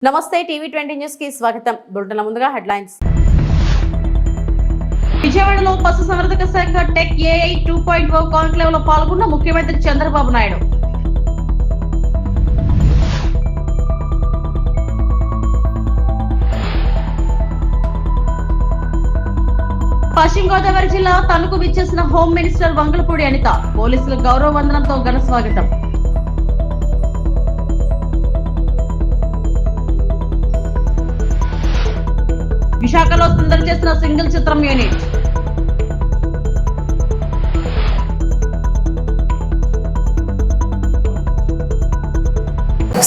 నమస్తే టీవీ20 న్యూస్ కి స్వాగతం. బులెటిన్ల ముందుగా హెడ్లైన్స్. విజయవాడలో పశుసంవర్ధక శాఖ టెక్ ఏఐ 2.0 కాన్క్లేవ్ లో పాల్గొన్న ముఖ్యమంత్రి చంద్రబాబు నాయుడు. పశ్చిమ గోదావరి జిల్లా తణుకు విచ్చేసిన హోం మినిస్టర్ వంగలపూడి అనిత. పోలీసుల గౌరవ వందనంతో ఘన స్వాగతం. విశాఖలో సందడి చేసిన సింగిల్ చిత్రం యూనిట్.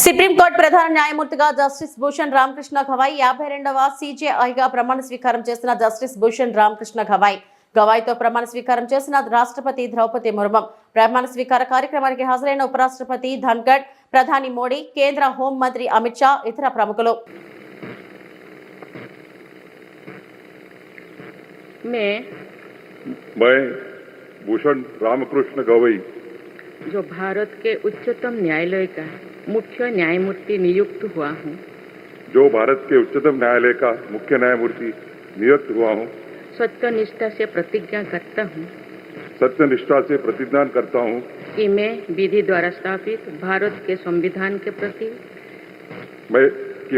సుప్రీంకోర్టు ప్రధాన న్యాయమూర్తిగా జస్టిస్ భూషణ్ రామకృష్ణ గవాయ్, 52వ CJIగా ప్రమాణ స్వీకారం చేసిన జస్టిస్ భూషణ్ రామకృష్ణ గవాయ్తో ప్రమాణ స్వీకారం చేసిన రాష్ట్రపతి ద్రౌపది ముర్ము. ప్రమాణ స్వీకార కార్యక్రమానికి హాజరైన ఉపరాష్ట్రపతి ధన్ఖడ్, ప్రధాని మోడీ, కేంద్ర హోం మంత్రి అమిత్ షా, ఇతర ప్రముఖులు. मैं भूषण रामकृष्ण गवई, जो भारत के उच्चतम न्यायालय का मुख्य न्यायमूर्ति नियुक्त हुआ हूँ, जो भारत के उच्चतम न्यायालय का मुख्य न्यायमूर्ति नियुक्त हुआ हूँ, सत्यनिष्ठा से प्रतिज्ञा करता हूँ सत्यनिष्ठा से प्रतिज्ञा करता हूँ कि मैं विधि द्वारा स्थापित भारत के संविधान के प्रति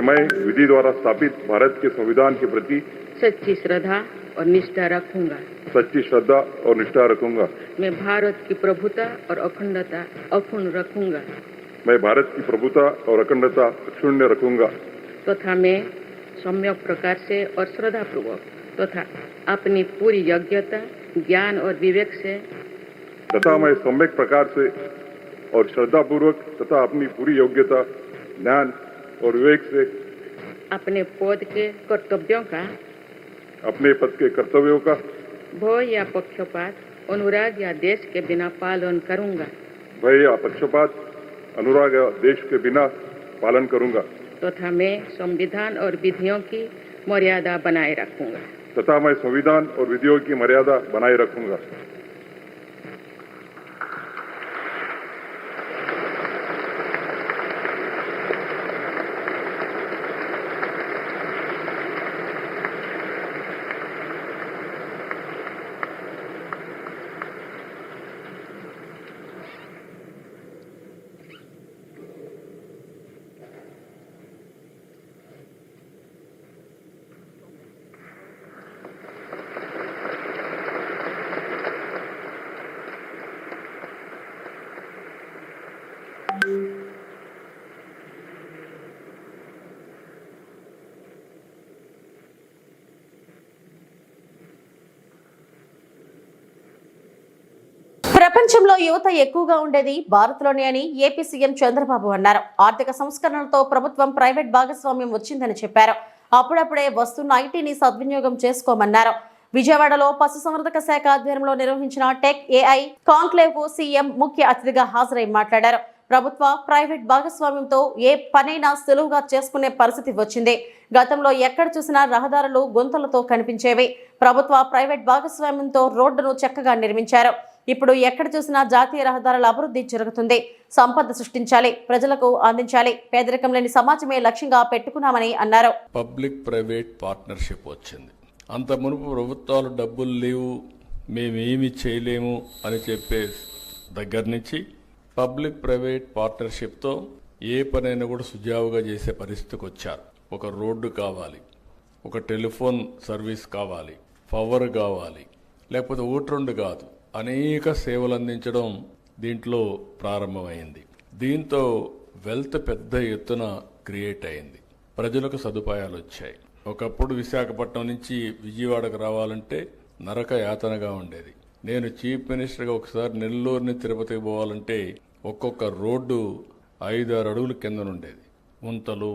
मैं विधि द्वारा स्थापित भारत के संविधान के प्रति सच्ची श्रद्धा और निष्ठा रखूंगा सच्ची श्रद्धा और निष्ठा रखूंगा। मैं भारत की प्रभुता और अखंडता अक्षुण्ण रखूंगा मैं भारत की प्रभुता और अखंडता अक्षुण्ण रखूंगा तथा मैं सम्यक प्रकार से और श्रद्धापूर्वक तथा अपनी पूरी योग्यता, ज्ञान और विवेक से तथा मैं सम्यक प्रकार से और श्रद्धापूर्वक तथा अपनी पूरी योग्यता, ज्ञान और विवेक से अपने पद के कर्तव्यों का, अपने पद के कर्तव्यों का भय या पक्षपात, अनुराग या देश के बिना पालन करूंगा भय या पक्षपात, अनुराग या देश के बिना पालन करूंगा तथा मैं संविधान और विधियों की मर्यादा बनाए रखूंगा तथा मैं संविधान और विधियों की मर्यादा बनाए रखूंगा। ప్రపంచంలో యువత ఎక్కువగా ఉండేది భారత్లోనే అని ఏపీ సీఎం చంద్రబాబు అన్నారు. ఆర్థిక సంస్కరణలతో ప్రభుత్వం ప్రైవేట్ భాగస్వామ్యం వచ్చిందని చెప్పారు. అప్పుడప్పుడే వస్తున్న ఐటీని సద్వినియోగం చేసుకోమన్నారు. విజయవాడలో పశుసంవర్ధక శాఖ ఆధ్వర్యంలో నిర్వహించిన టెక్ ఏఐ కాన్క్లేవ్ కు సీఎం ముఖ్య అతిథిగా హాజరై మాట్లాడారు. ప్రభుత్వ ప్రైవేట్ భాగస్వామ్యంతో ఏ పనైనా సులువుగా చేసుకునే పరిస్థితి వచ్చింది. గతంలో ఎక్కడ చూసినా రహదారులు గుంతలతో కనిపించేవి. ప్రభుత్వ ప్రైవేట్ భాగస్వామ్యంతో రోడ్డును చక్కగా నిర్మించారు. ఇప్పుడు ఎక్కడ చూసినా జాతీయ రహదారుల అభివృద్ధి జరుగుతుంది. సంపద సృష్టించాలి, ప్రజలకు అందించాలి, పేదరికం లేని సమాజమే లక్ష్యంగా పెట్టుకున్నామని అన్నారు. పబ్లిక్ ప్రైవేట్ పార్ట్నర్షిప్ వచ్చింది. అంత మునుపు ప్రభుత్వాలు డబ్బులు లేవు, మేమేమి చేయలేము అని చెప్పే దగ్గర నుంచి పబ్లిక్ ప్రైవేట్ పార్ట్నర్షిప్తో ఏ పనైనా కూడా సుజావుగా చేసే పరిస్థితికి వచ్చారు. ఒక రోడ్డు కావాలి, ఒక టెలిఫోన్ సర్వీస్ కావాలి, పవర్ కావాలి, లేకపోతే ఒకటి రెండు కాదు, అనేక సేవలు అందించడం దీంట్లో ప్రారంభమైంది. దీంతో వెల్త్ పెద్ద ఎత్తున క్రియేట్ అయింది. ప్రజలకు సదుపాయాలు వచ్చాయి. ఒకప్పుడు విశాఖపట్నం నుంచి విజయవాడకు రావాలంటే నరక యాతనగా ఉండేది. నేను చీఫ్ మినిస్టర్గా ఒకసారి నెల్లూరుని తిరుపతికి పోవాలంటే ఒక్కొక్క రోడ్డు 5-6 అడుగుల కింద ఉండేది. గుంతలు,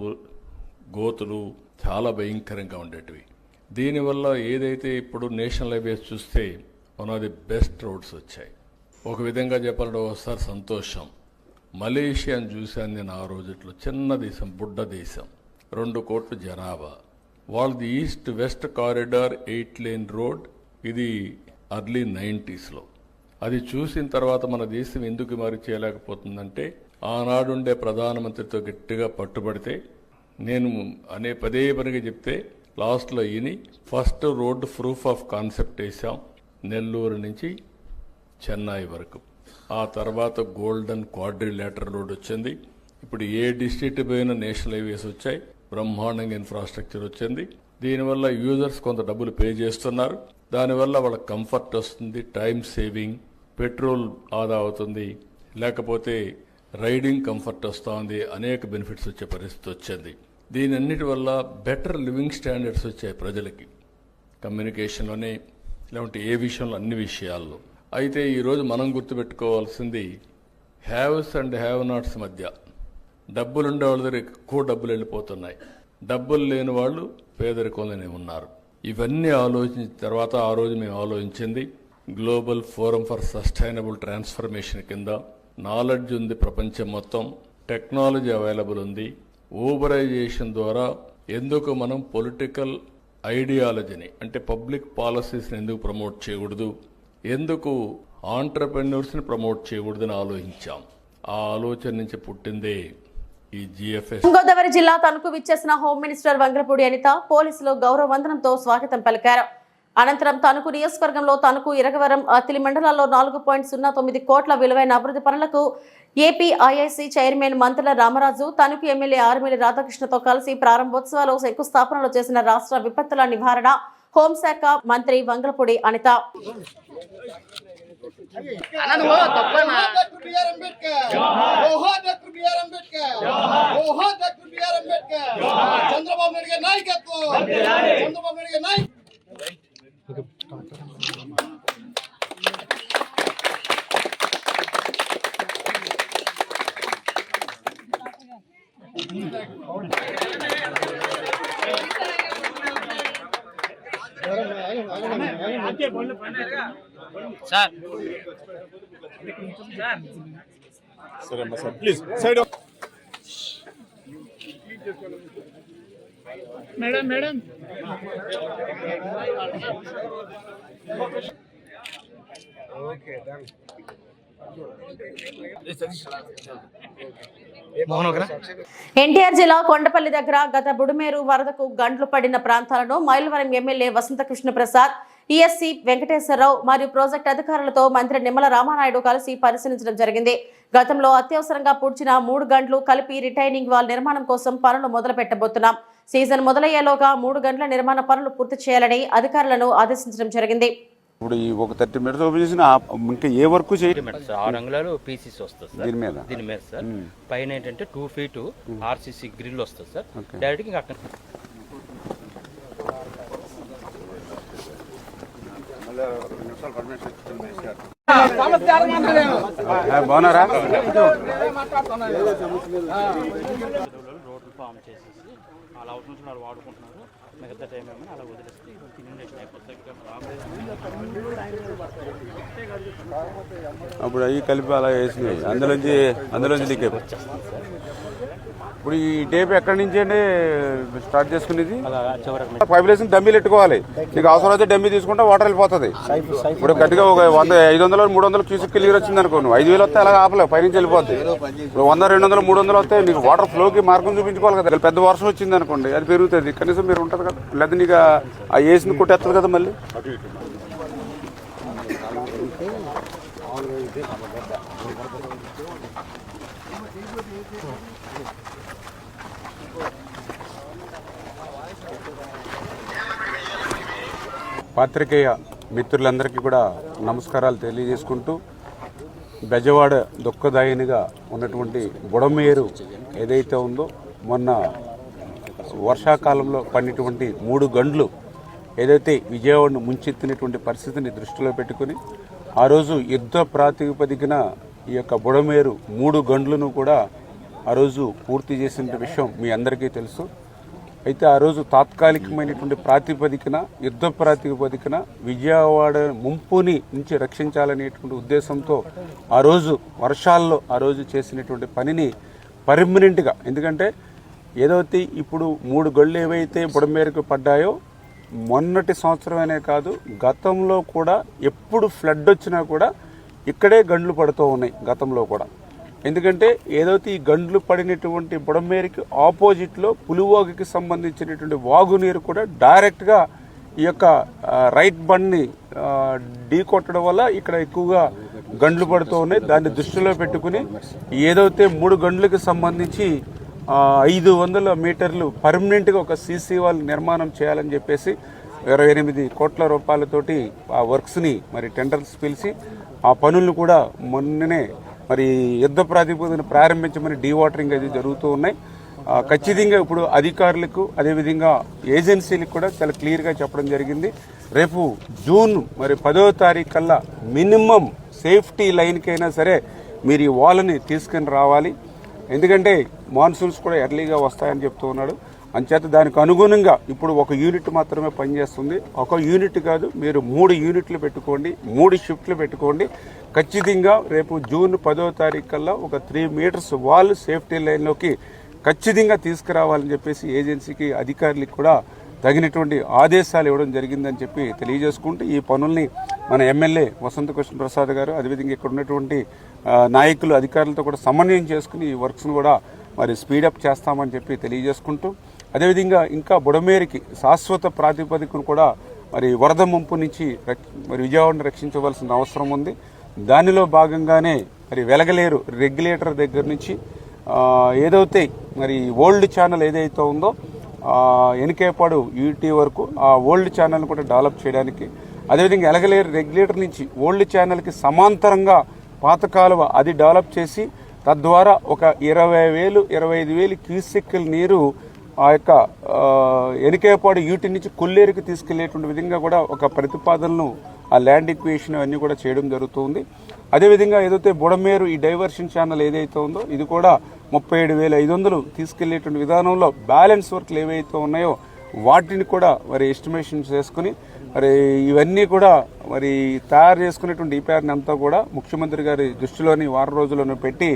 గోతులు చాలా భయంకరంగా ఉండేటివి. దీనివల్ల ఏదైతే ఇప్పుడు నేషనల్ హైవేస్ చూస్తే one of the best roads వచ్చాయి. ఒక విధంగా చెప్పాలంటే ఒకసారి సంతోషం. మలేషియాను చూశాను నేను ఆ రోజుట్లో. చిన్న దేశం, బుడ్డ దేశం, 2 కోట్ల జనాభా. వాళ్ళది east west corridor 8 lane road. ఇది ఎర్లీ 90sలో. అది చూసిన తర్వాత మన దేశం ఎందుకు మరి చేయలేకపోతుందంటే ఆనాడుండే ప్రధానమంత్రితో గట్టిగా పట్టుబడితే నేను పదే పనిగా చెప్తే లాస్ట్లో ఈయన first road proof of concept వేసాం నెల్లూరు నుంచి చెన్నై వరకు. ఆ తర్వాత గోల్డెన్ క్వాడ్రిలేటరల్ రోడ్ వచ్చింది. ఇప్పుడు ఏ డిస్ట్రిక్ట్ పోయినా నేషనల్ హైవేస్ వచ్చాయి, బ్రహ్మాండంగా ఇన్ఫ్రాస్ట్రక్చర్ వచ్చింది. దీనివల్ల యూజర్స్ కొంత డబ్బులు పే చేస్తున్నారు. దానివల్ల వాళ్ళకి కంఫర్ట్ వస్తుంది, టైం సేవింగ్, పెట్రోల్ ఆదా అవుతుంది, లేకపోతే రైడింగ్ కంఫర్ట్ వస్తుంది, అనేక బెనిఫిట్స్ వచ్చే పరిస్థితి వచ్చింది. దీనన్నిటి వల్ల బెటర్ లివింగ్ స్టాండర్డ్స్ వచ్చాయి ప్రజలకి, కమ్యూనికేషన్లోనే లేకుంటే ఏ విషయంలో, అన్ని విషయాల్లో. అయితే ఈరోజు మనం గుర్తుపెట్టుకోవాల్సింది హ్యావ్స్ అండ్ హ్యావ్ నాట్స్ మధ్య డబ్బులుండే వాళ్ళ దగ్గర ఎక్కువ డబ్బులు వెళ్ళిపోతున్నాయి, డబ్బులు లేని వాళ్ళు పేదరికంలోనే ఉన్నారు. ఇవన్నీ ఆలోచించిన తర్వాత ఆ రోజు మేము ఆలోచించింది global forum for sustainable transformation కింద. నాలెడ్జ్ ఉంది ప్రపంచం మొత్తం, టెక్నాలజీ అవైలబుల్ ఉంది. ఊబరైజేషన్ ద్వారా ఎందుకు మనం పొలిటికల్ ఐడియాలజీని అంటే పబ్లిక్ పాలసీస్ని ఎందుకు ప్రమోట్ చేయకూడదు, ఎందుకు ఆంటర్ప్రెన్యూర్స్ని ప్రమోట్ చేయకూడదని ఆలోచించాం. ఆ ఆలోచన నుంచి పుట్టిందే ఈ GFS. గోదావరి జిల్లా తణుకు విచ్చేసిన హోమ్ మినిస్టర్ వంగలపూడి అనిత పోలీసులు గౌరవ వందనంతో స్వాగతం పలికారు. అనంతరం తణుకు నియోజకవర్గంలో తణుకు, ఇరగవరం, అత్తిలి మండలాల్లో 4.09 కోట్ల విలువైన అభివృద్ధి పనులకు ఏపీఐఐసి చైర్మన్ మంత్రుల రామరాజు, తణుకు ఎమ్మెల్యే ఆర్మిలి రాధాకృష్ణతో కలిసి ప్రారంభోత్సవాలు, శంకుస్థాపనలు చేసిన రాష్ట్ర విపత్తుల నివారణ హోంశాఖ మంత్రి వంగలపూడి అనిత. చంద్రబాబు నాయుడు గారి నాయకత్వం, చంద్రబాబు నాయుడు గారి నాయకత్వం. Sir please side madam madam okay done NTR జిల్లా కొండపల్లి దగ్గర గత బుడుమేరు వరదకు గండ్లు పడిన ప్రాంతాలను మైలవరం ఎమ్మెల్యే వసంత కృష్ణ ప్రసాద్, ఈఎస్సీ వెంకటేశ్వరరావు మరియు ప్రాజెక్టు అధికారులతో మంత్రి నిమ్మల రామానాయుడు కలిసి పరిశీలించడం జరిగింది. గతంలో అత్యవసరంగా పూడ్చిన 3 గంటలు కలిపి రిటైనింగ్ వాల్ నిర్మాణం కోసం పనులు మొదలు పెట్టబోతున్నాం. సీజన్ మొదలయ్యేలోగా 3 గంటల నిర్మాణ పనులు పూర్తి చేయాలని అధికారులను ఆదేశించడం జరిగింది. ఇప్పుడు ఈ ఒక 30 మీటర్స్ ఓపెన్ చేసిన ఇంకా ఏ వర్క్ చేయాలి? 6 అంగుళాలు పీసీసీ వస్తుంది సార్ దీని మీద సార్. పైన ఏంటంటే 2 ఫీట్ ఆర్సీసీ గ్రిల్ వస్తుంది సార్. డైరెక్ట్ ఇంకా అక్కడ బాగున్నారా? రోడ్లు ఫామ్ చేసేసి అలా అవసరం వాళ్ళు వాడుకుంటున్నారు. మిగతా టైం ఏమైనా అలా వదిలేస్తే ఇన్యూనేషన్ అయిపోతుంది. అప్పుడు అవి కలిపి అలా వేసినాయి, అందులోంచి లీక్ అయిపోతుంది. ఇప్పుడు ఈ టేప్ ఎక్కడి నుంచి అండి స్టార్ట్ చేసుకునేది? పైపులేషన్ డమ్మీలు పెట్టుకోవాలి. నీకు అవసరం అయితే డమ్మీ తీసుకుంటే వాటర్ వెళ్ళిపోతుంది. ఇప్పుడు గట్టిగా ఒక 100, 500, 300 క్యూసిక్ క్లియర్ వచ్చింది అనుకో, 5,000 వస్తే అలా ఆపలేవు, పైనుంచి వెళ్ళిపోద్ది. ఇప్పుడు 100, 200, 300 వస్తే నీకు వాటర్ ఫ్లోకి మార్గం చూపించుకోవాలి కదా. పెద్ద వర్షం వచ్చింది అనుకోండి, అది పెరుగుతుంది. కనీసం మీరు ఉంటుంది కదా, లేదా నీకు ఆ ఏసిని కొట్టేస్తుంది కదా మళ్ళీ. పాత్రికేయ మిత్రులందరికీ కూడా నమస్కారాలు తెలియజేసుకుంటూ, బెజవాడ దుఃఖదాయినిగా ఉన్నటువంటి బుడమేరు ఏదైతే ఉందో, మొన్న వర్షాకాలంలో పడినటువంటి 3 గంటలు ఏదైతే విజయవాడను ముంచెత్తినటువంటి పరిస్థితిని దృష్టిలో పెట్టుకుని ఆ రోజు యుద్ధ ప్రాతిపదికన ఈ యొక్క బుడమేరు 3 గంటలను కూడా ఆ రోజు పూర్తి చేసిన విషయం మీ అందరికీ తెలుసు. అయితే ఆ రోజు తాత్కాలికమైనటువంటి ప్రాతిపదికన, యుద్ధ ప్రాతిపదికన విజయవాడ ముంపుని నుంచి రక్షించాలనేటువంటి ఉద్దేశంతో ఆ రోజు వర్షాల్లో ఆ రోజు చేసినటువంటి పనిని పర్మనెంట్గా, ఎందుకంటే ఏదైతే ఇప్పుడు 3 గళ్ళు ఏవైతే బుడమేరకు పడ్డాయో మొన్నటి సంవత్సరమనే కాదు, గతంలో కూడా ఎప్పుడు ఫ్లడ్ వచ్చినా కూడా ఇక్కడే గండ్లు పడుతూ ఉన్నాయి గతంలో కూడా. ఎందుకంటే ఏదైతే ఈ గండ్లు పడినటువంటి బుడమేరుకి ఆపోజిట్లో పులివాగుకి సంబంధించినటువంటి వాగునీరు కూడా డైరెక్ట్గా ఈ యొక్క రైట్ బండ్ని ఢీ కొట్టడం వల్ల ఇక్కడ ఎక్కువగా గండ్లు పడుతూ ఉన్నాయి. దాన్ని దృష్టిలో పెట్టుకుని ఏదైతే 3 గండ్లకు సంబంధించి 500 మీటర్లు పర్మనెంట్గా ఒక సీసీ వాల్ నిర్మాణం చేయాలని చెప్పేసి 28 కోట్ల రూపాయలతోటి ఆ వర్క్స్ని మరి టెండర్స్ పిలిచి ఆ పనులను కూడా మొన్ననే మరి యుద్ధ ప్రాతిపదికన ప్రారంభించమని డీవాటరింగ్ అది జరుగుతూ ఉన్నాయి. ఖచ్చితంగా ఇప్పుడు అధికారులకు అదేవిధంగా ఏజెన్సీలకు కూడా చాలా క్లియర్గా చెప్పడం జరిగింది. రేపు జూన్ మరి 10వ తారీఖు కల్లా మినిమం సేఫ్టీ లైన్కైనా సరే మీరు ఈ వాల్ని తీసుకుని రావాలి. ఎందుకంటే మాన్సూన్స్ కూడా ఎర్లీగా వస్తాయని చెప్తూ ఉన్నాడు. అంచేత దానికి అనుగుణంగా ఇప్పుడు ఒక యూనిట్ మాత్రమే పనిచేస్తుంది. ఒక యూనిట్ కాదు, మీరు 3 యూనిట్లు పెట్టుకోండి, 3 షిఫ్ట్లు పెట్టుకోండి. ఖచ్చితంగా రేపు జూన్ 10వ తారీఖు కల్లా ఒక 3 మీటర్స్ వాల్ సేఫ్టీ లైన్లోకి ఖచ్చితంగా తీసుకురావాలని చెప్పేసి ఏజెన్సీకి అధికారులకు కూడా తగినటువంటి ఆదేశాలు ఇవ్వడం జరిగిందని చెప్పి తెలియజేసుకుంటూ ఈ పనుల్ని మన ఎమ్మెల్యే వసంత కృష్ణ ప్రసాద్ గారు అదేవిధంగా ఇక్కడ ఉన్నటువంటి నాయకులు అధికారులతో కూడా సమన్వయం చేసుకుని ఈ వర్క్స్ను కూడా మరి స్పీడప్ చేస్తామని చెప్పి తెలియజేసుకుంటూ అదేవిధంగా ఇంకా బుడమేరుకి శాశ్వత ప్రాతిపదికను కూడా మరి వరద ముంపు నుంచి మరి విజయవాడను రక్షించవలసిన అవసరం ఉంది. దానిలో భాగంగానే మరి వెలగలేరు రెగ్యులేటర్ దగ్గర నుంచి ఏదైతే మరి ఓల్డ్ ఛానల్ ఏదైతే ఉందో ఎనికేపాడు యూటీ వరకు ఆ ఓల్డ్ ఛానల్ని కూడా డెవలప్ చేయడానికి అదేవిధంగా ఎలగలేరు రెగ్యులేటర్ నుంచి ఓల్డ్ ఛానల్కి సమాంతరంగా పాత కాలువ అది డెవలప్ చేసి తద్వారా ఒక 20,000-25,000 క్యూసెక్కుల నీరు ఆ యొక్క ఎనికేపాడు యూటీ నుంచి కొల్లేరుకి తీసుకెళ్లేటువంటి విధంగా కూడా ఒక ప్రతిపాదనను ఆ ల్యాండ్ ఎక్విజిషన్ అన్నీ కూడా చేయడం జరుగుతుంది. అదేవిధంగా ఏదైతే బుడమేరు ఈ డైవర్షన్ ఛానల్ ఏదైతే ఉందో ఇది కూడా 37,500 తీసుకెళ్లేటువంటి విధానంలో బ్యాలెన్స్ వర్క్లు ఏవైతే ఉన్నాయో వాటిని కూడా మరి ఎస్టిమేషన్ చేసుకుని మరి ఇవన్నీ కూడా మరి తయారు చేసుకునేటువంటి ఈపీఆర్ని అంతా కూడా ముఖ్యమంత్రి గారి దృష్టిలోని వారం రోజుల్లోనే పెట్టి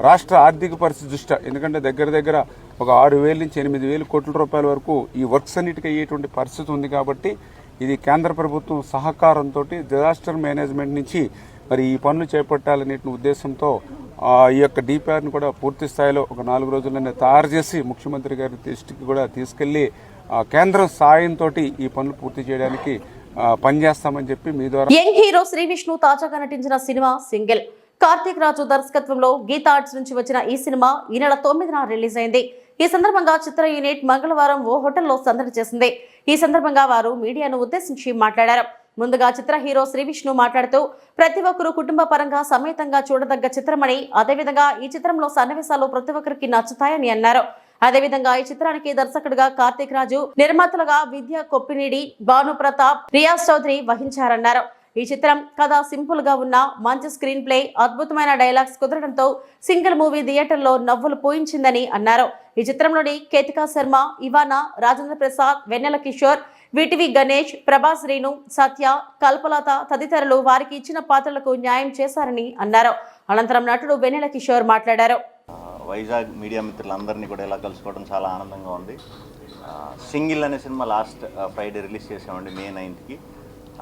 రాష్ట్ర ఆర్థిక పరిస్థితి దృష్ట్యా ఎందుకంటే దగ్గర ఒక 6,000 నుంచి 8,000 కోట్ల రూపాయల వరకు ఈ వర్క్స్ అన్నిటికీ అయ్యేటువంటి పరిస్థితి ఉంది. కాబట్టి ఇది కేంద్ర ప్రభుత్వం సహకారంతో డిజాస్టర్ మేనేజ్మెంట్ నుంచి మరి ఈ పనులు చేపట్టాలనే ఉద్దేశంతో ఈ యొక్క డిపిఆర్ని కూడా పూర్తి స్థాయిలో ఒక 4 రోజుల్లోనే తయారు చేసి ముఖ్యమంత్రి గారి దృష్టికి కూడా తీసుకెళ్లి కేంద్రం సాయంతో ఈ పనులు పూర్తి చేయడానికి పనిచేస్తామని చెప్పి మీ ద్వారా. యంగ్ హీరో శ్రీ విష్ణు తాజాగా నటించిన సినిమా సింగిల్. కార్తీక్ రాజు దర్శకత్వంలో గీతా ఆర్ట్స్ నుంచి వచ్చిన ఈ సినిమా ఈ నెల 9న రిలీజ్ అయింది. ఈ సందర్భంగా చిత్ర యూనిట్ మంగళవారం ఓ హోటల్లో సందడి చేసింది. ఈ సందర్భంగా వారు మీడియాను ఉద్దేశించి మాట్లాడారు. ముందుగా చిత్ర హీరో శ్రీ విష్ణు మాట్లాడుతూ ప్రతి ఒక్కరూ కుటుంబ పరంగా సమేతంగా చూడదగ్గ చిత్రమని అదేవిధంగా ఈ చిత్రంలో సన్నివేశాలు ప్రతి ఒక్కరికి నచ్చుతాయని అన్నారు. అదేవిధంగా ఈ చిత్రానికి దర్శకుడిగా కార్తీక్ రాజు, నిర్మాతలుగా విద్య కొప్పినేడి, భాను ప్రతాప్, రియాజ్ చౌదరి వహించారన్నారు. ఈ చిత్రం కథ సింపుల్ గా ఉన్న మంచి స్క్రీన్ ప్లే, అద్భుతమైన డైలాగ్స్ కుదరడంతో సింగిల్ మూవీ థియేటర్లో నవ్వులు పోయించిందని అన్నారు. ఈ చిత్రంలోని కేతికా శర్మ, ఇవానా, రాజేంద్ర ప్రసాద్, వెన్నెల కిషోర్, విటివి గణేష్, ప్రభాస్, రేణు, సత్య, కల్పలత తదితరులు వారికి ఇచ్చిన పాత్రలకు న్యాయం చేశారని అన్నారు. అనంతరం నటుడు వెన్నెల కిషోర్ మాట్లాడారు. వైజాగ్ మీడియా మిత్రులందరినీ కూడా ఇలా కలుసుకోవడం చాలా ఆనందంగా ఉంది. సింగిల్ అనే సినిమా లాస్ట్ ఫ్రైడే రిలీజ్ చేసామండి, May 9th.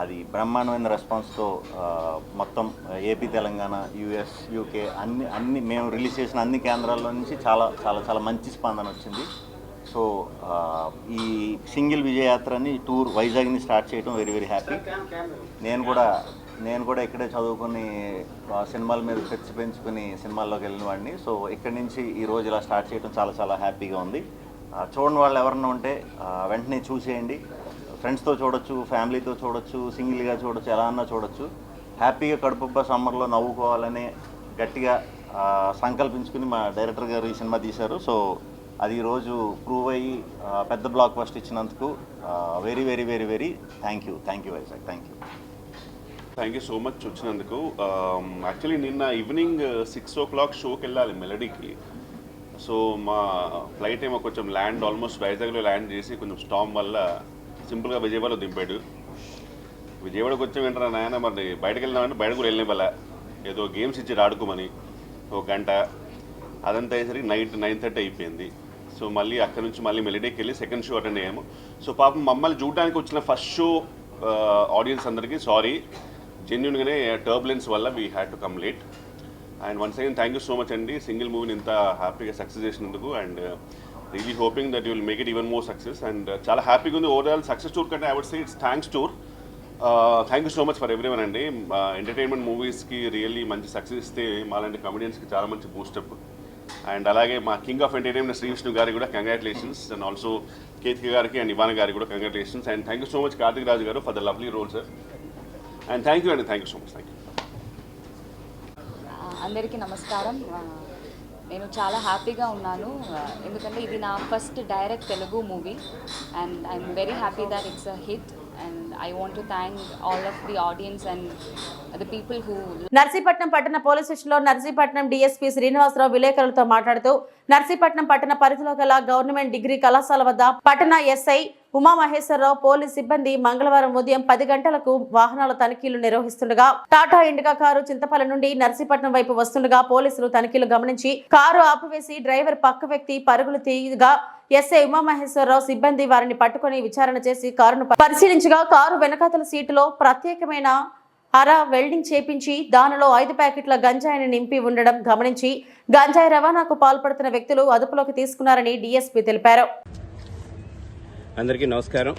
అది బ్రహ్మాండమైన రెస్పాన్స్తో మొత్తం ఏపీ, తెలంగాణ, యుఎస్, యూకే అన్ని మేము రిలీజ్ చేసిన అన్ని కేంద్రాల్లో నుంచి చాలా చాలా చాలా మంచి స్పందన వచ్చింది. సో ఈ సింగిల్ విజయయాత్రని టూర్ వైజాగ్ని స్టార్ట్ చేయడం వెరీ వెరీ హ్యాపీ. నేను కూడా ఇక్కడే చదువుకుని సినిమాల మీద పెంచుకుని సినిమాల్లోకి వెళ్ళిన వాడిని. సో ఇక్కడి నుంచి ఈరోజు ఇలా స్టార్ట్ చేయడం చాలా చాలా హ్యాపీగా ఉంది. చూడని వాళ్ళు ఎవరన్నా ఉంటే వెంటనే చూసేయండి. ఫ్రెండ్స్తో చూడొచ్చు, ఫ్యామిలీతో చూడొచ్చు, సింగిల్గా చూడొచ్చు, ఎలా అన్నా చూడొచ్చు. హ్యాపీగా కడుపుబ్బా సమ్మర్లో నవ్వుకోవాలని గట్టిగా సంకల్పించుకుని మా డైరెక్టర్ గారు ఈ సినిమా తీశారు. సో అది ఈరోజు ప్రూవ్ అయ్యి పెద్ద బ్లాక్ బస్టర్ ఇచ్చినందుకు very very very very thank you Vizag. Thank you so much వచ్చినందుకు. యాక్చువల్లీ నిన్న ఈవినింగ్ 6 o'clock షోకి వెళ్ళాలి మెలడీకి. సో మా ఫ్లైట్ ఏమో కొంచెం ల్యాండ్ ఆల్మోస్ట్ వైజాగ్లో ల్యాండ్ చేసి కొంచెం స్టామ్ వల్ల సింపుల్గా విజయవాడలో దింపాడు. విజయవాడకు వచ్చి వెంటనే నాయన మరి బయటకు వెళ్దామంటే బయట కూడా వెళ్ళిన వల్ల ఏదో గేమ్స్ ఇచ్చి ఆడుకోమని 1 గంట అదంతా అయ్యేసరికి నైట్ 9:30 అయిపోయింది. సో మళ్ళీ అక్కడి నుంచి మళ్ళీ మెలడీకి వెళ్ళి సెకండ్ షో అటెండ్ అయ్యాము. సో పాపం మమ్మల్ని చూడడానికి వచ్చిన ఫస్ట్ షో ఆడియన్స్ అందరికీ సారీ, జెన్యున్గానే టర్బులెన్స్ వల్ల we had to come late. And once again thank you so much అండి సింగిల్ మూవీని ఇంత హ్యాపీగా సక్సెస్ చేసినందుకు. And really hoping that you will make it even more success. And చాలా హ్యాపీగా ఉంది. ఓవరాల్ సక్సెస్ టూర్ కంటే I would say it's thanks tour. Thank you so much for everyone అండి. ఎంటర్టైన్మెంట్ మూవీస్కి రియల్లీ మంచి సక్సెస్ ఇస్తే మాలాంటి కమెడియన్స్కి చాలా మంచి బూస్టప్. అండ్ అలాగే మా king of entertainment Shri Vishnu గారికి కూడా కంగ్రాచులేషన్స్. అండ్ ఆల్సో కేతిక గారికి అండ్ ఇవాన్ గారికి కూడా congratulations. And thank you so much Karthik Raju గారు for the lovely role sir. And thank you అండి, thank you so much. Thank you. అందరికీ నమస్కారం. నేను చాలా హ్యాపీగా ఉన్నాను ఎందుకంటే ఇది నా first direct Telugu movie and I'm very happy that it's a hit and I want to thank all of the audience and the people who. Narsipatnam పట్టణ పోలీస్ స్టేషన్లో నర్సీపట్నం డీఎస్పీ శ్రీనివాసరావు విలేకరులతో మాట్లాడుతూ నర్సీపట్నం పట్టణ పరిధిలో గల గవర్నమెంట్ డిగ్రీ కళాశాల వద్ద పట్టణ ఎస్ఐ ఉమామహేశ్వరరావు పోలీస్ సిబ్బంది మంగళవారం ఉదయం 10 గంటలకు వాహనాల తనిఖీలు నిర్వహిస్తుండగా టాటా ఇండికా కారు చింతపల్లి నుండి నర్సీపట్నం వైపు వస్తుండగా పోలీసులు తనిఖీలు గమనించి కారు ఆపివేసి డ్రైవర్ పక్క వ్యక్తి పరుగులు తీయగా ఎస్ఐ ఉమామహేశ్వరరావు సిబ్బంది వారిని పట్టుకుని విచారణ చేసి కారును పరిశీలించగా కారు వెనకాతల సీటులో ప్రత్యేకమైన వెల్డింగ్ చేపించి దానిలో 5 ప్యాకెట్ల గంజాయిని నింపి ఉండడం గమనించి గంజాయి రవాణాకు పాల్పడుతున్న వ్యక్తులు అదుపులోకి తీసుకున్నారని డీఎస్పీ తెలిపారు. అందరికీ నమస్కారం.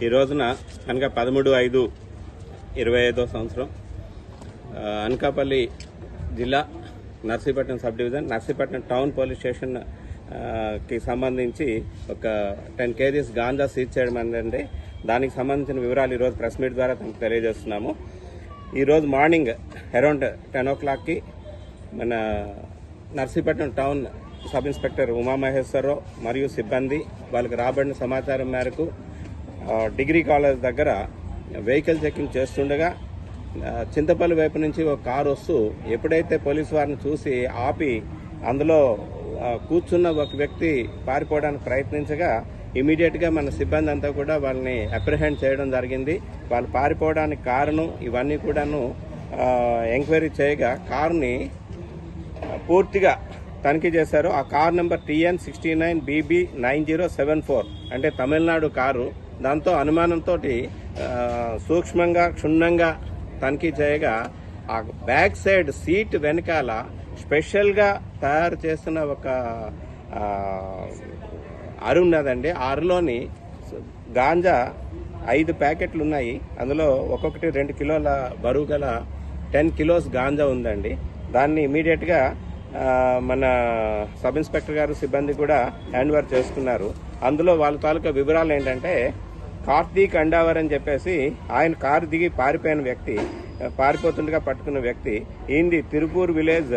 ఈ రోజున అనగా 13/5/25 సంవత్సరం అనకాపల్లి జిల్లా Narsipatnam sub division Narsipatnam town police station కి సంబంధించి ఒక 10 kgs గాంజా సీజ్ చేయడం అంటే దానికి సంబంధించిన వివరాలు ఈరోజు ప్రెస్ మీట్ ద్వారా తనకు తెలియజేస్తున్నాము. ఈరోజు మార్నింగ్ అరౌండ్ 10 o'clockకి మన Narsipatnam town sub inspector Umamaheswararao మరియు సిబ్బంది వాళ్ళకి రాబడిన సమాచారం మేరకు డిగ్రీ కాలేజ్ దగ్గర వెహికల్ చెకింగ్ చేస్తుండగా చింతపల్లి వైపు నుంచి ఒక కారు వస్తూ ఎప్పుడైతే పోలీసు వారిని చూసి ఆపి అందులో కూర్చున్న ఒక వ్యక్తి పారిపోవడానికి ప్రయత్నించగా ఇమీడియట్గా మన సిబ్బంది అంతా కూడా వాళ్ళని అప్రిహెండ్ చేయడం జరిగింది. వాళ్ళు పారిపోవడానికి కారణం ఇవన్నీ కూడాను ఎంక్వైరీ చేయగా కారుని పూర్తిగా తనిఖీ చేశారు. ఆ కారు నెంబర్ TN69BB9074 అంటే తమిళనాడు కారు. దాంతో అనుమానంతో సూక్ష్మంగా క్షుణ్ణంగా తనిఖీ చేయగా ఆ బ్యాక్ సైడ్ సీట్ వెనకాల స్పెషల్గా తయారు చేస్తున్న ఒక అరు ఉన్నదండి. ఆ అరులోని గాంజా 5 ప్యాకెట్లు ఉన్నాయి. అందులో ఒక్కొక్కటి 2 కిలోల బరువు గల 10 kilos గాంజా ఉందండి. దాన్ని ఇమీడియట్గా మన సబ్ ఇన్స్పెక్టర్ గారు సిబ్బంది కూడా హ్యాండ్ ఓవర్ చేసుకున్నారు. అందులో వాళ్ళ తాలూకా వివరాలు ఏంటంటే కార్తీక్ అండావర్ అని చెప్పేసి ఆయన కారు దిగి పారిపోయిన వ్యక్తి, పారిపోతుండగా పట్టుకున్న వ్యక్తి. ఈయనది తిరుపూర్ విలేజ్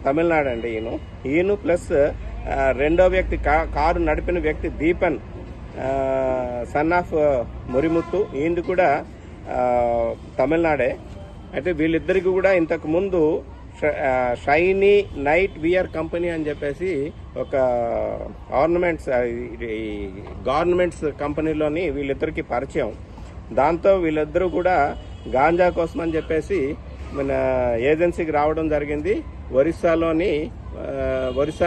తమిళనాడు అండి. ఈయన ప్లస్ రెండో వ్యక్తి కారు నడిపిన వ్యక్తి దీపన్ సన్ ఆఫ్ మురిముత్తు, ఈయనది కూడా తమిళనాడే. అయితే వీళ్ళిద్దరికి కూడా ఇంతకు ముందు షైనీ నైట్ వియర్ కంపెనీ అని చెప్పేసి ఒక గవర్నమెంట్స్ కంపెనీలోని వీళ్ళిద్దరికి పరిచయం. దాంతో వీళ్ళిద్దరూ కూడా గాంజా కోసం అని చెప్పేసి మన ఏజెన్సీకి రావడం జరిగింది. ఒరిస్సా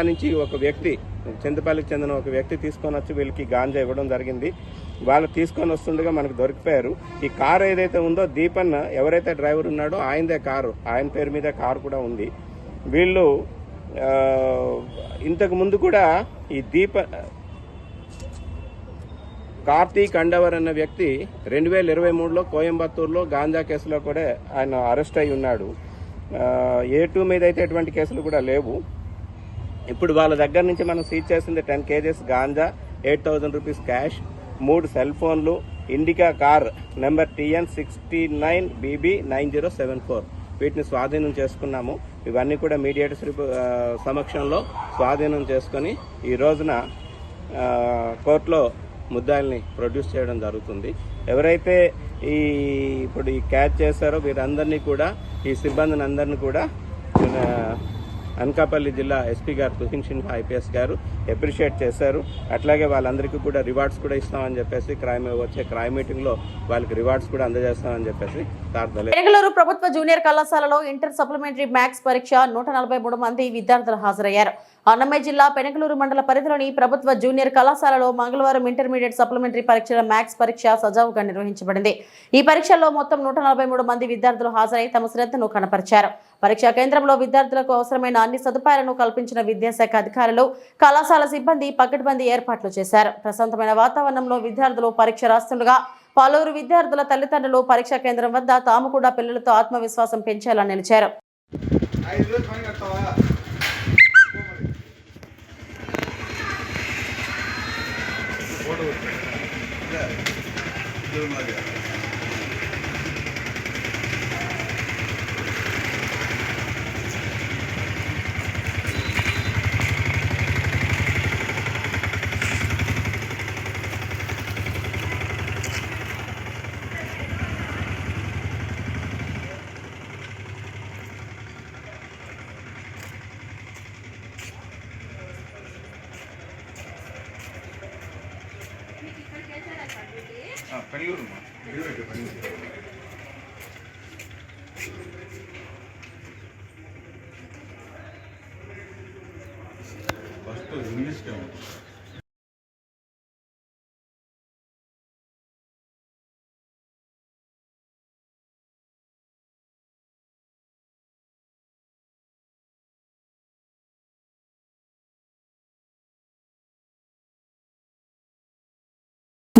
నుంచి ఒక వ్యక్తి, చింతపల్లికి చెందిన ఒక వ్యక్తి తీసుకొని వచ్చి వీళ్ళకి గాంజా ఇవ్వడం జరిగింది. వాళ్ళు తీసుకొని వస్తుండగా మనకు దొరికిపోయారు. ఈ కారు ఏదైతే ఉందో దీపన్ ఎవరైతే డ్రైవర్ ఉన్నాడో ఆయనదే కారు, ఆయన పేరు మీద కారు కూడా ఉంది. వీళ్ళు ఇంతకు ముందు కూడా ఈ కార్తీక్ అండవర్ అన్న వ్యక్తి 2023లో కోయంబత్తూరులో గాంజా కేసులో కూడా ఆయన అరెస్ట్ అయి ఉన్నాడు. A2 మీద అయితే ఎటువంటి కేసులు కూడా లేవు. ఇప్పుడు వాళ్ళ దగ్గర నుంచి మనం సీజ్ చేసింది 10 kgs ganja, 8,000 rupees cash, 3 cell ఫోన్లు, ఇండికా కార్ నెంబర్ TN69BB9074 వీటిని స్వాధీనం చేసుకున్నాము. ఇవన్నీ కూడా మీడియేటర్స్ సమక్షంలో స్వాధీనం చేసుకొని ఈ రోజున కోర్టులో ముద్దాయిల్ని ప్రొడ్యూస్ చేయడం జరుగుతుంది. ఎవరైతే ఇప్పుడు ఈ క్యాచ్ చేశారో వీరందరినీ కూడా, ఈ సిబ్బందిని అందరినీ కూడా అనకాపల్లి జిల్లా ఎస్పీ గారు తుహిన్ సిన్హా IPS గారు అప్రిషియేట్ చేశారు. అట్లాగే వాళ్ళందరికీ కూడా రివార్డ్స్ కూడా ఇస్తామని చెప్పేసి వచ్చే క్రైమ్ మీటింగ్ లో వాళ్ళకి రివార్డ్స్ కూడా అందజేస్తామని చెప్పేసి బెంగళూరు ప్రభుత్వ జూనియర్ కళాశాలలో ఇంటర్ సప్లిమెంటరీ మ్యాథ్స్ పరీక్ష 143 మంది విద్యార్థులు హాజరయ్యారు. అన్నమయ్య జిల్లా పెనగలూరు మండల పరిధిలోని ప్రభుత్వ జూనియర్ కళాశాలలో మంగళవారం ఇంటర్మీడియట్ సప్లిమెంటరీ పరీక్షల మ్యాథ్స్ పరీక్ష సజావుగా నిర్వహించబడింది. ఈ పరీక్షల్లో మొత్తం 143 మంది విద్యార్థులు హాజరై తమ శ్రద్ధను కనపరిచారు. పరీక్షా కేంద్రంలో విద్యార్థులకు అవసరమైన అన్ని సదుపాయాలను కల్పించిన విద్యాశాఖ అధికారులు, కళాశాల సిబ్బంది పకడ్బందీ ఏర్పాట్లు చేశారు. ప్రశాంతమైన వాతావరణంలో విద్యార్థులు పరీక్ష రాస్తుండగా పలువురు విద్యార్థుల తల్లిదండ్రులు పరీక్షా కేంద్రం వద్ద తాము కూడా పిల్లలతో ఆత్మవిశ్వాసం పెంచేలా నిలిచారు.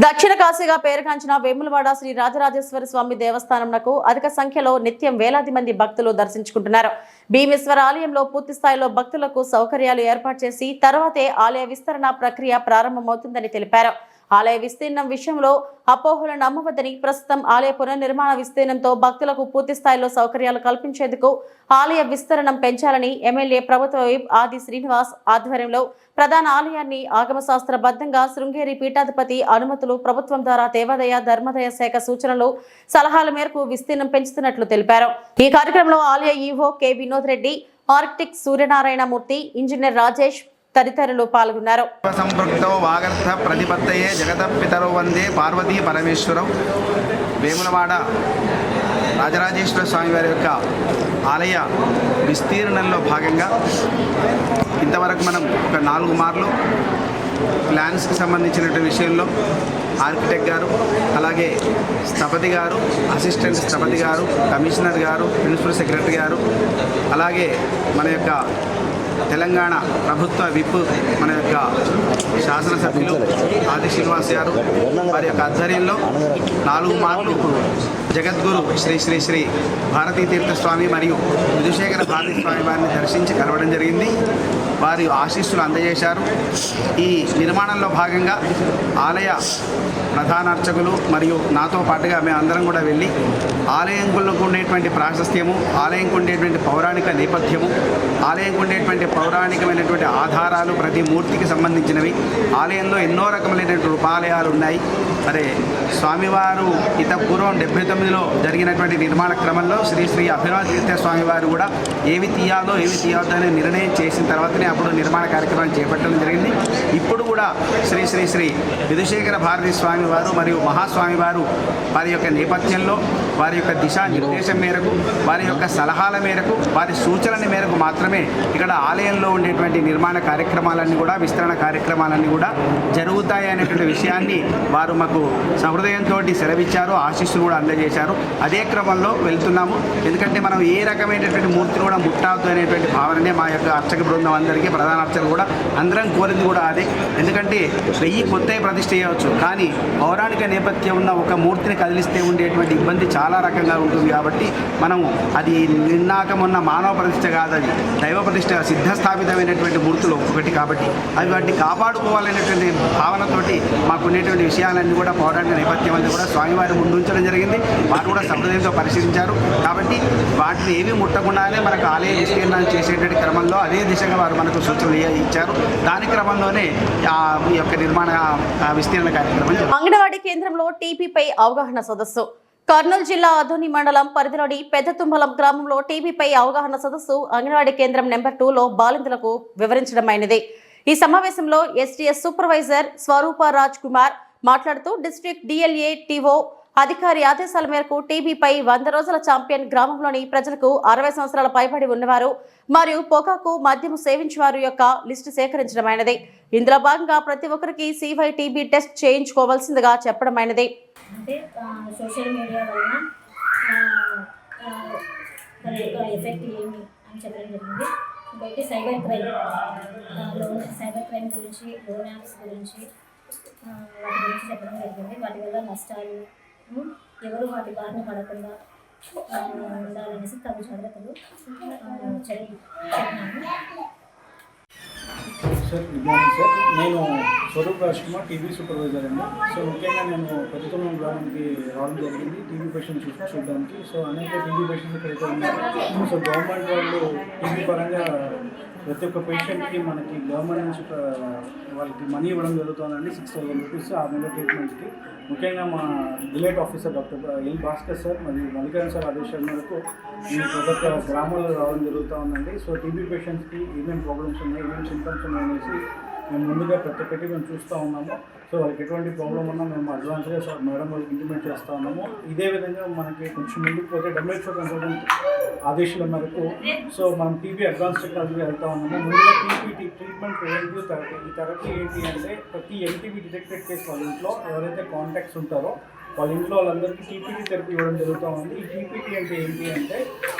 దక్షిణ కాశీగా పేరుగాంచిన వేములవాడ శ్రీ రాజరాజేశ్వర స్వామి దేవస్థానంకు అధిక సంఖ్యలో నిత్యం వేలాది మంది భక్తులు దర్శించుకుంటున్నారు. భీమేశ్వర ఆలయంలో పూర్తి స్థాయిలో భక్తులకు సౌకర్యాలు ఏర్పాటు చేసి తర్వాతే ఆలయ విస్తరణ ప్రక్రియ ప్రారంభమవుతుందని తెలిపారు. ఆలయ విస్తీర్ణం విషయంలో అపోహలు నమ్మవద్దని, ప్రస్తుతం ఆలయ పునర్నిర్మాణ విస్తీర్ణంతో భక్తులకు పూర్తి స్థాయిలో సౌకర్యాలు కల్పించేందుకు ఆలయ విస్తరణం పెంచాలని ఎమ్మెల్యే ప్రభుత్వ విప్ ఆది శ్రీనివాస్ ఆధ్వర్యంలో ప్రధాన ఆలయాన్ని ఆగమశాస్త్రబద్ధంగా శృంగేరి పీఠాధిపతి అనుమతులు, ప్రభుత్వం ద్వారా దేవాదాయ ధర్మాదాయ శాఖ సూచనలు, సలహాల మేరకు విస్తీర్ణం పెంచుతున్నట్లు తెలిపారు. ఈ కార్యక్రమంలో ఆలయ EO K Vinod Reddy, architect Suryanarayana Murthy, engineer Rajesh తదితరులు పాల్గొన్నారు. సంపృక్తో వాగర్థ ప్రతిపత్తయే జగతపితరో వందే పార్వతీ పరమేశ్వరం. వేములవాడ రాజరాజేశ్వర స్వామి వారి యొక్క ఆలయ విస్తీర్ణంలో భాగంగా ఇంతవరకు మనం ఒక 4 మార్లు ప్లాన్స్కి సంబంధించినటువంటి విషయంలో ఆర్కిటెక్ట్ గారు, అలాగే స్థపతి గారు, అసిస్టెంట్ స్థపతి గారు, కమిషనర్ గారు, ప్రిన్సిపల్ సెక్రటరీ గారు, అలాగే మన యొక్క తెలంగాణ ప్రభుత్వ విప్ మన యొక్క శాసనసభ్యులు ఆది శ్రీనివాస్ గారు వారి యొక్క ఆధ్వర్యంలో 4 మార్లు జగద్గురు శ్రీ శ్రీ శ్రీ భారతీ తీర్థస్వామి మరియు విధుశేఖర భారతీ స్వామి వారిని దర్శించి కలవడం జరిగింది. వారి ఆశీస్సులు అందజేశారు. ఈ నిర్మాణంలో భాగంగా ఆలయ ప్రధాన అర్చకులు మరియు నాతో పాటుగా మేమందరం కూడా వెళ్ళి ఆలయంకు ఉండేటువంటి ప్రాశస్త్యము, ఆలయంకు ఉండేటువంటి పౌరాణిక నేపథ్యము, ఆలయంకు ఉండేటువంటి పౌరాణికమైనటువంటి ఆధారాలు, ప్రతి మూర్తికి సంబంధించినవి, ఆలయంలో ఎన్నో రకములైనటువంటి రూపాలయాలు ఉన్నాయి. మరి స్వామివారు పూర్వం 79లో జరిగినటువంటి నిర్మాణ క్రమంలో శ్రీ శ్రీ అభినవ తీర్థ స్వామివారు కూడా ఏవి తీయాలో ఏవి తీయవద్దో అనే నిర్ణయం చేసిన తర్వాతనే అప్పుడు నిర్మాణ కార్యక్రమాన్ని చేపట్టడం జరిగింది. ఇప్పుడు కూడా శ్రీ శ్రీ శ్రీ విధుశేఖర భారతీ స్వామి వారు మరియు మహాస్వామి వారు వారి యొక్క నేపథ్యంలో, వారి యొక్క దిశానిర్దేశం మేరకు, వారి యొక్క సలహాల మేరకు, వారి సూచనల మేరకు మాత్రమే ఇక్కడ ఆలయంలో ఉండేటువంటి నిర్మాణ కార్యక్రమాలన్నీ కూడా, విస్తరణ కార్యక్రమాలన్నీ కూడా జరుగుతాయి అనేటువంటి విషయాన్ని వారు మాకు సహృదయంతో సెలవిచ్చారు, ఆశీస్సులు కూడా అందజేశారు. అదే క్రమంలో వెళ్తున్నాము. ఎందుకంటే మనం ఏ రకమైనటువంటి మూర్తిని కూడా ముట్టావద్దు అనేటువంటి భావననే మా యొక్క అర్చక బృందం అందరికీ, ప్రధాన అర్చకులు కూడా అందరం కోరింది కూడా అదే. ఎందుకంటే 1000 కొత్తవి ప్రతిష్ఠ చేయవచ్చు, కానీ పౌరాణిక నేపథ్యం ఉన్న ఒక మూర్తిని కదిలిస్తే ఉండేటువంటి ఇబ్బంది చాలా రకంగా ఉంటుంది. కాబట్టి మనము అది నిన్నాకమున్న మానవ ప్రతిష్ఠ కాదు, అది దైవ ప్రతిష్ఠ, సిద్ధస్థాపితమైనటువంటి మూర్తులు ఒక్కొక్కటి. కాబట్టి అవి వాటిని కాపాడుకోవాలనేటువంటి భావనతోటి మాకు ఉండేటువంటి విషయాలన్నీ కూడా పౌరాణిక నేపథ్యం అంతా కూడా స్వామివారి ముందు ఉంచడం జరిగింది. వారు కూడా సహృదయంతో పరిశీలించారు. కాబట్టి వాటిని ఏమీ ముట్టకుండానే మనకు ఆలయ విస్తీర్ణం చేసేటువంటి క్రమంలో అదే దిశగా వారు మనకు సూచనలు ఇచ్చారు. దాని క్రమంలోనే ఈ యొక్క నిర్మాణ విస్తీర్ణ కార్యక్రమం. అంగన్వాడీ కేంద్రంలో టీబీపై అవగాహన సదస్సు. కర్నూలు జిల్లా అధోని మండలం పరిధిలోని పెద్దతుంబలం గ్రామంలో టీబీపై అవగాహన సదస్సు అంగన్వాడీ కేంద్రం నెంబర్ 2లో బాలింతలకు వివరించడమైనది. ఈ సమావేశంలో ఎస్టీఎస్ సూపర్వైజర్ స్వరూప రాజ్ కుమార్ మాట్లాడుతూ డిస్ట్రిక్ట్ డిఎల్ఏ టీఓ అధికారి ఆదేశాల మేరకు టీబీపై 100 రోజుల ఛాంపియన్ గ్రామంలోని ప్రజలకు 60 సంవత్సరాల పైబడి ఉన్నవారు మరియు పొగాకు మద్యం సేవించేవారు యొక్క లిస్టు సేకరించడమైనది. ఇందులో భాగంగా ప్రతి ఒక్కరికి CYTB టెస్ట్ చేయించుకోవాల్సిందిగా చెప్పడమైనది. అంటే సోషల్ మీడియా వలన ఎఫెక్ట్ ఏమి అని చెప్పడం జరిగింది. ఇంకొకటి సైబర్ క్రైమ్ గురించి, లోన్ యాప్స్ గురించి వాటి గురించి చెప్పడం జరిగింది. వాటి వల్ల నష్టాలు, ఎవరు వాటి బారిన పడకుండా ఉండాలనేసి తగు జాగ్రత్తలు చెప్పినాను. Sir good morning sir. నేను స్వరూప్ రాజ్కుమార్, టీబీ సూపర్వైజర్ అండి. సో ముఖ్యంగా నేను ప్రతికులం గ్రామానికి రావడం జరిగింది టీబీ పేషెంట్స్ చూడడానికి. సో అనేక టీబీ పేషెంట్స్ ఇక్కడైతే ఉన్నారు. సో గవర్నమెంట్ వాళ్ళు టీబీ పరంగా ప్రతి ఒక్క పేషెంట్కి మనకి గవర్నమెంట్ నుంచి వాళ్ళకి మనీ ఇవ్వడం జరుగుతుందండి. 6,000 రూపీస్ 6 నెలల ట్రీట్మెంట్కి. ముఖ్యంగా మా delight officer doctor L Bhaskar sir మరియు మల్లికార్జున సార్ ఆదేశాల మేరకు నేను ప్రతి ఒక్క గ్రామాల్లో రావడం జరుగుతూ ఉందండి. సో టీబీ పేషెంట్స్కి ఏమేమి ప్రాబ్లమ్స్ ఉన్నాయి, ఏమేమి సింటమ్స్ ఉన్నాయి అనేసి మేము ముందుగా ప్రతి ఒక్కటి మేము చూస్తూ ఉన్నాము. సో వాళ్ళకి ఎటువంటి ప్రాబ్లం ఉన్నా మేము అడ్వాన్స్గా సార్ మేడం వాళ్ళకి ఇంటిమేట్ చేస్తూ ఉన్నాము. ఇదే విధంగా మనకి కొంచెం ముందుకు పోతే WHO కన్సల్టెంట్ ఆదేశాల మేరకు సో మనం టీబీ అడ్వాన్స్ టెక్నాలజీగా వెళ్తూ ఉన్నాము. ముందుగా టీబీ ట్రీట్మెంట్ ప్రివెంటివ్ థెరపీ. ఈ థెరపీ ఏంటి అంటే ప్రతి ఎన్టీబీ డిటెక్టెడ్ కేసు వాళ్ళ ఇంట్లో ఎవరైతే కాంటాక్ట్స్ ఉంటారో వాళ్ళ ఇంట్లో వాళ్ళందరికీ టీపీటీ థెరపీ ఇవ్వడం జరుగుతూ ఉంది. ఈ టీపీటీ అంటే ఏంటి అంటే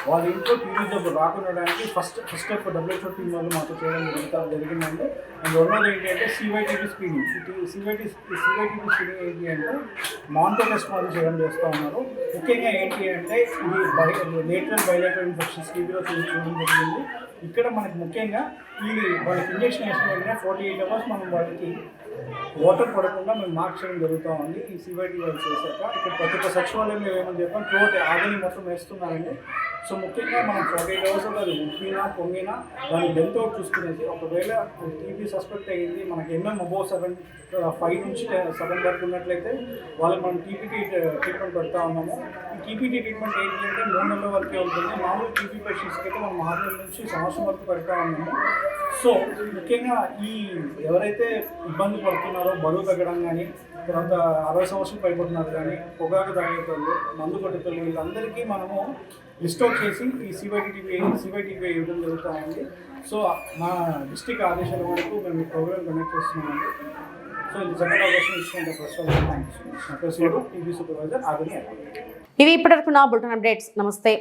వాళ్ళ ఇంట్లో టీబీ జబ్బు రాకుండడానికి ఫస్ట్ స్టెప్ WHO టీం వాళ్ళు మాతో చేయడం జరిగిందండి. అండ్ రెండోది ఏంటి అంటే CYTB స్క్రీనింగ్. CYTB స్క్రీనింగ్ ఏంటి అంటే మానిటర్ టెస్ట్ వాళ్ళు చేస్తూ ఉన్నారు. ముఖ్యంగా ఏంటి అంటే ఇది లేటరల్ బైలేటరల్ ఇన్ఫెక్షన్స్ టీబీలో చూడడం జరిగింది. ఇక్కడ మనకి ముఖ్యంగా వాళ్ళకి ఇంజెక్షన్ వేసిన వెంటనే 48 అవర్స్ మనం వాళ్ళకి వాటర్ పడకుండా మేము మార్క్ చేయడం జరుగుతూ ఉంది. ఈ CYTB వాళ్ళు చేశాక ఇక్కడ ప్రతి ఒక్క సచివాలయంలో ఏమని చెప్పాం త్రోట్ ఆగని మొత్తం వేస్తున్నారండి. సో ముఖ్యంగా మనం 48 అవర్స్ అది ఉప్పినా పొంగినా దాన్ని డెత్ అవుట్ చూసుకునేసి ఒకవేళ టీబీ సస్పెక్ట్ అయ్యింది మనకి అబోవ్ 5 నుంచి 7 వరకు ఉన్నట్లయితే వాళ్ళకి మనం టీపీటీ ట్రీట్మెంట్ పెడతా ఉన్నాము. ఈ టీపీటీ ట్రీట్మెంట్ ఏంటి అంటే 3 నెలల వరకే ఉంటుంది. మామూలు టీబీ పేషెంట్స్కి అయితే మనం 6 నెలల నుంచి సంవత్సరం వరకు పెడతా ఉన్నాము. సో ముఖ్యంగా ఎవరైతే ఇబ్బంది పడుతున్నారో బరువు తగ్గడం కానీ, తర్వాత 60 సంవత్సరాలు పైబడుతున్నారు కానీ, పొగాకు తాగేటోళ్ళు, మందు కొట్టేటోళ్ళు, వీళ్ళందరికీ మనము లిస్ట్ అవుట్ చేసి ఈ CYTB ఇవ్వడం జరుగుతూ ఉంది. సో మా డిస్ట్రిక్ట్ ఆదేశాల వరకు మేము ఈ ప్రోగ్రామ్ కండక్ట్ చేస్తున్నామండి. సో ఇది సెకండ్ అవకాశం ఇచ్చిన ఫస్ట్ ఆఫ్ ఆల్ థ్యాంక్స్. నా పేరు టీబీ సూపర్వైజర్ ఆగని. ఇవి ఇప్పటివరకు నా బులెటిన్ అప్డేట్స్. నమస్తే.